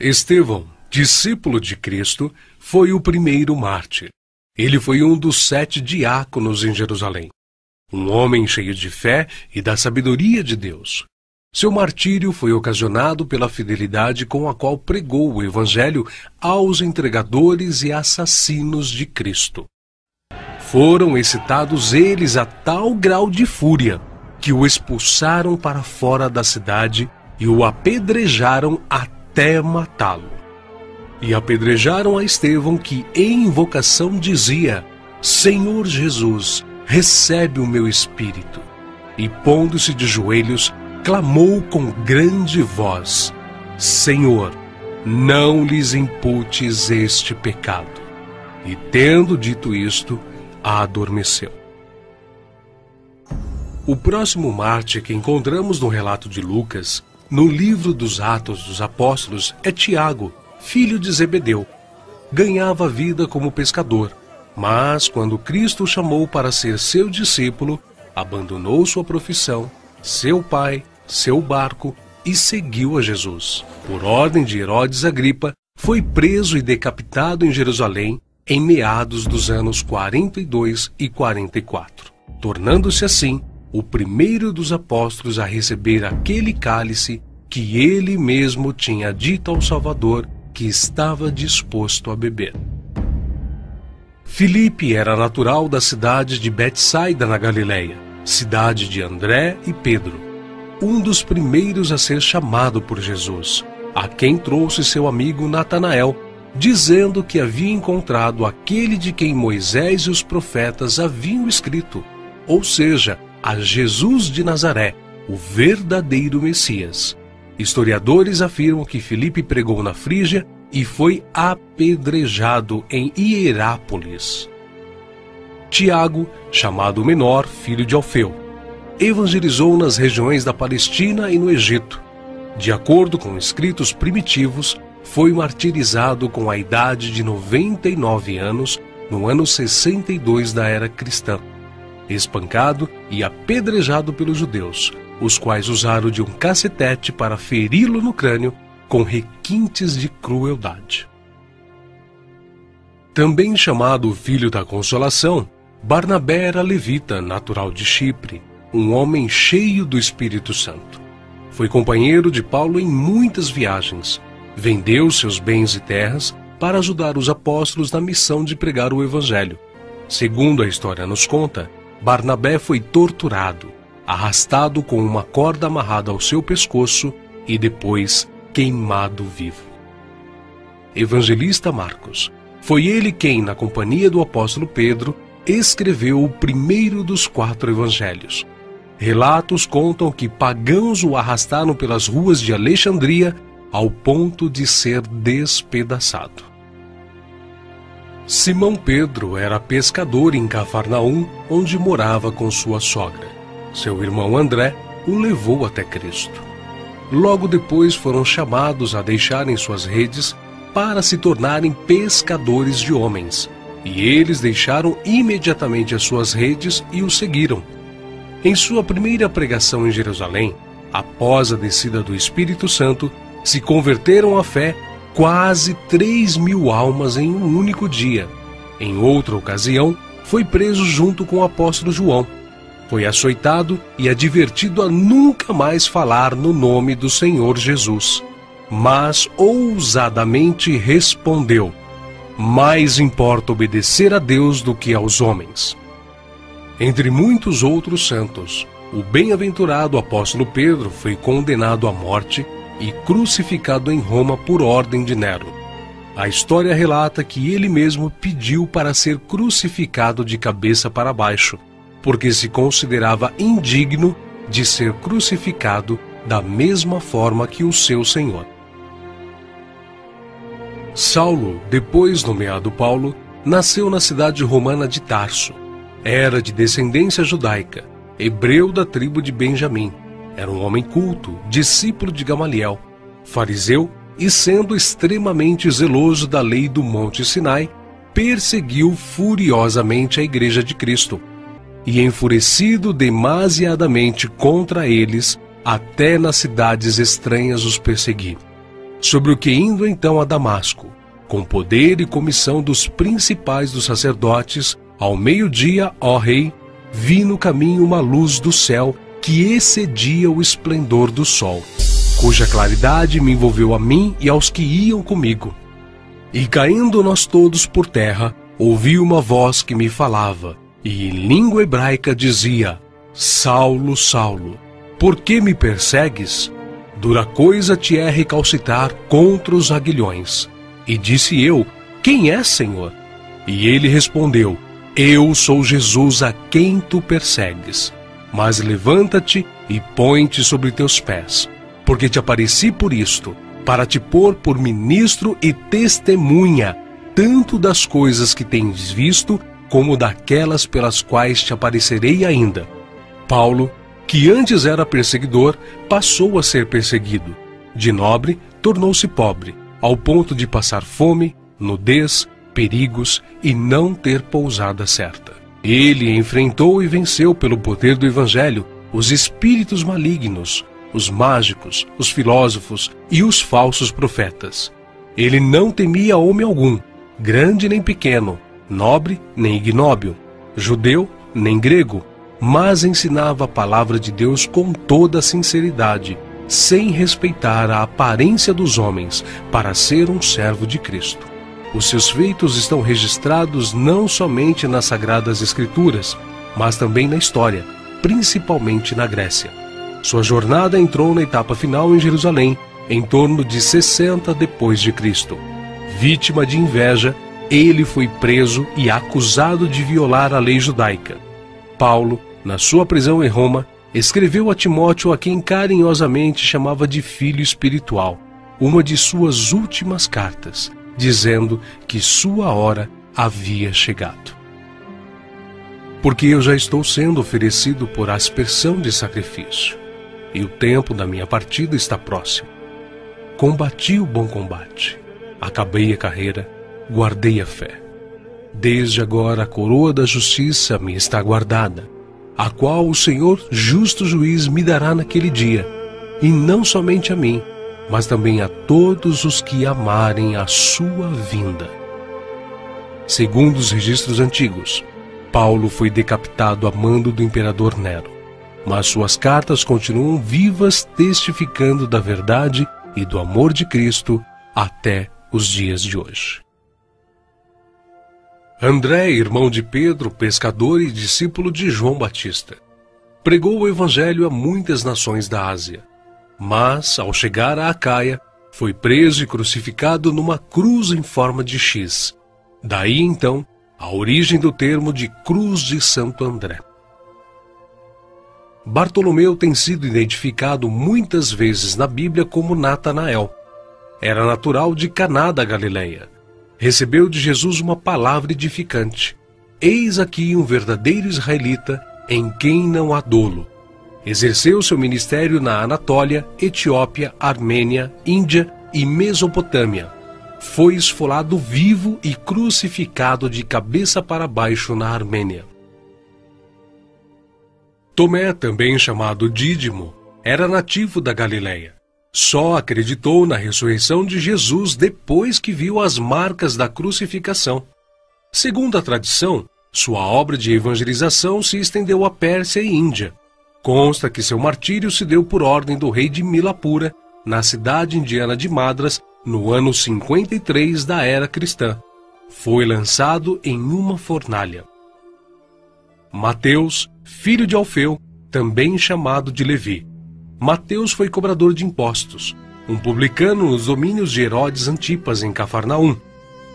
Estevão, discípulo de Cristo, foi o primeiro mártir. Ele foi um dos 7 diáconos em Jerusalém. Um homem cheio de fé e da sabedoria de Deus. Seu martírio foi ocasionado pela fidelidade com a qual pregou o Evangelho aos entregadores e assassinos de Cristo. Foram excitados eles a tal grau de fúria que o expulsaram para fora da cidade e o apedrejaram até matá-lo. E apedrejaram a Estevão, que em invocação dizia: Senhor Jesus, recebe o meu espírito. E pondo-se de joelhos, clamou com grande voz: Senhor, não lhes imputes este pecado. E tendo dito isto, adormeceu. O próximo mártir que encontramos no relato de Lucas, no livro dos Atos dos Apóstolos, é Tiago, filho de Zebedeu. Ganhava vida como pescador, mas quando Cristo o chamou para ser seu discípulo, abandonou sua profissão, seu pai, seu barco e seguiu a Jesus. Por ordem de Herodes Agripa, foi preso e decapitado em Jerusalém em meados dos anos 42 e 44, tornando-se assim o primeiro dos apóstolos a receber aquele cálice que ele mesmo tinha dito ao Salvador que estava disposto a beber. Filipe era natural da cidade de Betsaida, na Galileia, cidade de André e Pedro, um dos primeiros a ser chamado por Jesus, a quem trouxe seu amigo Natanael, dizendo que havia encontrado aquele de quem Moisés e os profetas haviam escrito, ou seja, a Jesus de Nazaré, o verdadeiro Messias. Historiadores afirmam que Filipe pregou na Frígia e foi apedrejado em Hierápolis. Tiago, chamado Menor, filho de Alfeu, evangelizou nas regiões da Palestina e no Egito. De acordo com escritos primitivos, foi martirizado com a idade de 99 anos, no ano 62 da era cristã, espancado e apedrejado pelos judeus, os quais usaram de um cacetete para feri-lo no crânio com requintes de crueldade. Também chamado Filho da Consolação, Barnabé era levita, natural de Chipre, um homem cheio do Espírito Santo. Foi companheiro de Paulo em muitas viagens. Vendeu seus bens e terras para ajudar os apóstolos na missão de pregar o Evangelho. Segundo a história nos conta, Barnabé foi torturado, arrastado com uma corda amarrada ao seu pescoço e depois queimado vivo. Evangelista Marcos. Foi ele quem, na companhia do apóstolo Pedro, escreveu o primeiro dos 4 evangelhos. Relatos contam que pagãos o arrastaram pelas ruas de Alexandria ao ponto de ser despedaçado. Simão Pedro era pescador em Cafarnaum, onde morava com sua sogra. Seu irmão André o levou até Cristo. Logo depois foram chamados a deixarem suas redes para se tornarem pescadores de homens, e eles deixaram imediatamente as suas redes e o seguiram. Em sua primeira pregação em Jerusalém, após a descida do Espírito Santo, se converteram à fé quase 3.000 almas em um único dia. Em outra ocasião, foi preso junto com o apóstolo João. Foi açoitado e advertido a nunca mais falar no nome do Senhor Jesus. Mas ousadamente respondeu: mais importa obedecer a Deus do que aos homens. Entre muitos outros santos, o bem-aventurado apóstolo Pedro foi condenado à morte e crucificado em Roma por ordem de Nero. A história relata que ele mesmo pediu para ser crucificado de cabeça para baixo, porque se considerava indigno de ser crucificado da mesma forma que o seu Senhor. Saulo, depois nomeado Paulo, nasceu na cidade romana de Tarso. Era de descendência judaica, hebreu da tribo de Benjamim. Era um homem culto, discípulo de Gamaliel, fariseu e, sendo extremamente zeloso da lei do Monte Sinai, perseguiu furiosamente a Igreja de Cristo e, enfurecido demasiadamente contra eles, até nas cidades estranhas os persegui. sobre o que indo então a Damasco, com poder e comissão dos principais dos sacerdotes, ao meio-dia, ó rei, vi no caminho uma luz do céu que excedia o esplendor do sol, cuja claridade me envolveu a mim e aos que iam comigo. E caindo nós todos por terra, ouvi uma voz que me falava, e em língua hebraica dizia: Saulo, Saulo, por que me persegues? Dura coisa te é recalcitrar contra os aguilhões. E disse eu: Quem é, Senhor? E ele respondeu: Eu sou Jesus a quem tu persegues. Mas levanta-te e põe-te sobre teus pés, porque te apareci por isto, para te pôr por ministro e testemunha, tanto das coisas que tens visto, como daquelas pelas quais te aparecerei ainda. Paulo, que antes era perseguidor, passou a ser perseguido. De nobre, tornou-se pobre, ao ponto de passar fome, nudez, perigos e não ter pousada certa. Ele enfrentou e venceu pelo poder do Evangelho os espíritos malignos, os mágicos, os filósofos e os falsos profetas. Ele não temia homem algum, grande nem pequeno, nobre nem ignóbil, judeu nem grego, mas ensinava a palavra de Deus com toda a sinceridade, sem respeitar a aparência dos homens, para ser um servo de Cristo. Os seus feitos estão registrados não somente nas Sagradas Escrituras, mas também na história, principalmente na Grécia. Sua jornada entrou na etapa final em Jerusalém, em torno de 60 depois de Cristo. Vítima de inveja, ele foi preso e acusado de violar a lei judaica. Paulo, na sua prisão em Roma, escreveu a Timóteo, a quem carinhosamente chamava de filho espiritual, uma de suas últimas cartas, dizendo que sua hora havia chegado. Porque eu já estou sendo oferecido por aspersão de sacrifício, e o tempo da minha partida está próximo. Combati o bom combate, acabei a carreira, guardei a fé. Desde agora a coroa da justiça me está guardada, a qual o Senhor, justo juiz, me dará naquele dia, e não somente a mim, mas também a todos os que amarem a sua vinda. Segundo os registros antigos, Paulo foi decapitado a mando do imperador Nero, mas suas cartas continuam vivas, testificando da verdade e do amor de Cristo até os dias de hoje. André, irmão de Pedro, pescador e discípulo de João Batista, pregou o evangelho a muitas nações da Ásia, mas, ao chegar a Acaia, foi preso e crucificado numa cruz em forma de X. Daí, então, a origem do termo de Cruz de Santo André. Bartolomeu tem sido identificado muitas vezes na Bíblia como Natanael. Era natural de Caná da Galileia. Recebeu de Jesus uma palavra edificante. Eis aqui um verdadeiro israelita, em quem não há dolo. Exerceu seu ministério na Anatólia, Etiópia, Armênia, Índia e Mesopotâmia. Foi esfolado vivo e crucificado de cabeça para baixo na Armênia. Tomé, também chamado Dídimo, era nativo da Galileia. Só acreditou na ressurreição de Jesus depois que viu as marcas da crucificação. Segundo a tradição, sua obra de evangelização se estendeu à Pérsia e Índia. Consta que seu martírio se deu por ordem do rei de Milapura, na cidade indiana de Madras, no ano 53 da era cristã. Foi lançado em uma fornalha. Mateus, filho de Alfeu, também chamado de Levi. Mateus foi cobrador de impostos, um publicano nos domínios de Herodes Antipas, em Cafarnaum.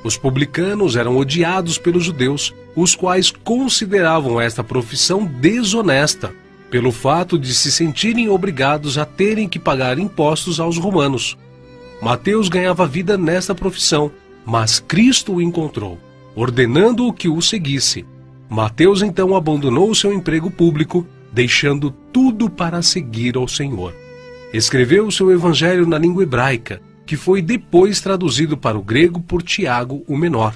Os publicanos eram odiados pelos judeus, os quais consideravam esta profissão desonesta, pelo fato de se sentirem obrigados a terem que pagar impostos aos romanos. Mateus ganhava vida nesta profissão, mas Cristo o encontrou, ordenando-o que o seguisse. Mateus então abandonou seu emprego público, deixando tudo para seguir ao Senhor. Escreveu seu evangelho na língua hebraica, que foi depois traduzido para o grego por Tiago, o menor.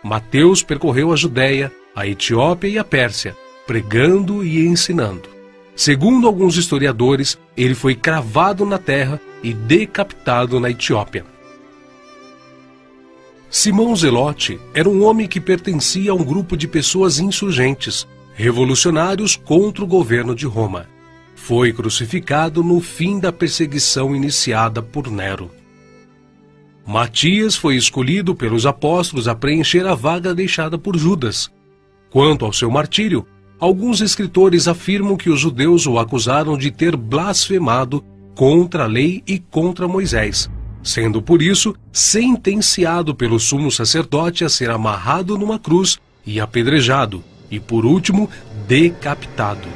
Mateus percorreu a Judéia, a Etiópia e a Pérsia, pregando e ensinando. Segundo alguns historiadores, ele foi cravado na terra e decapitado na Etiópia. Simão Zelote era um homem que pertencia a um grupo de pessoas insurgentes, revolucionários contra o governo de Roma. Foi crucificado no fim da perseguição iniciada por Nero. Matias foi escolhido pelos apóstolos a preencher a vaga deixada por Judas. Quanto ao seu martírio, alguns escritores afirmam que os judeus o acusaram de ter blasfemado contra a lei e contra Moisés, sendo por isso sentenciado pelo sumo sacerdote a ser amarrado numa cruz e apedrejado, e por último, decapitado.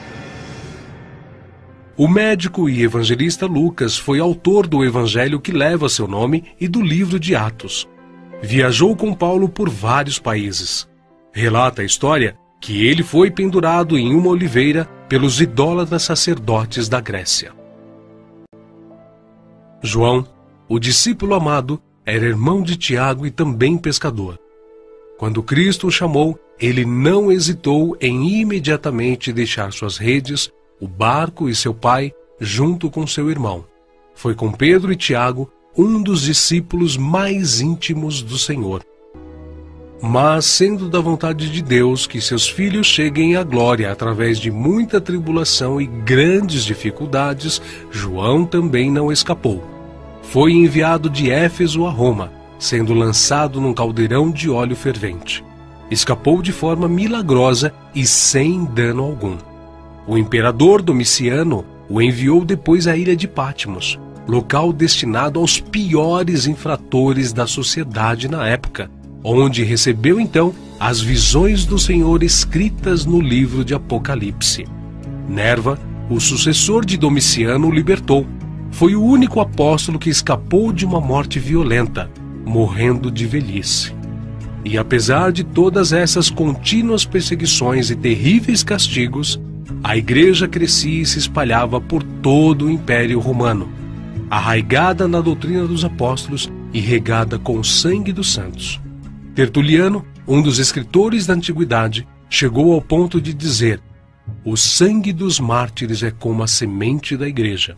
O médico e evangelista Lucas foi autor do evangelho que leva seu nome e do livro de Atos. Viajou com Paulo por vários países. Relata a história que ele foi pendurado em uma oliveira pelos idólatras sacerdotes da Grécia. João, o discípulo amado, era irmão de Tiago e também pescador. Quando Cristo o chamou, ele não hesitou em imediatamente deixar suas redes, o barco e seu pai, junto com seu irmão. Foi com Pedro e Tiago, um dos discípulos mais íntimos do Senhor. Mas, sendo da vontade de Deus que seus filhos cheguem à glória através de muita tribulação e grandes dificuldades, João também não escapou. Foi enviado de Éfeso a Roma, sendo lançado num caldeirão de óleo fervente. Escapou de forma milagrosa e sem dano algum. O imperador Domiciano o enviou depois à ilha de Patmos, local destinado aos piores infratores da sociedade na época, onde recebeu então as visões do Senhor escritas no livro de Apocalipse. Nerva, o sucessor de Domiciano, o libertou. Foi o único apóstolo que escapou de uma morte violenta, morrendo de velhice. E apesar de todas essas contínuas perseguições e terríveis castigos, a igreja crescia e se espalhava por todo o Império Romano, arraigada na doutrina dos apóstolos e regada com o sangue dos santos. Tertuliano, um dos escritores da antiguidade, chegou ao ponto de dizer: "O sangue dos mártires é como a semente da igreja."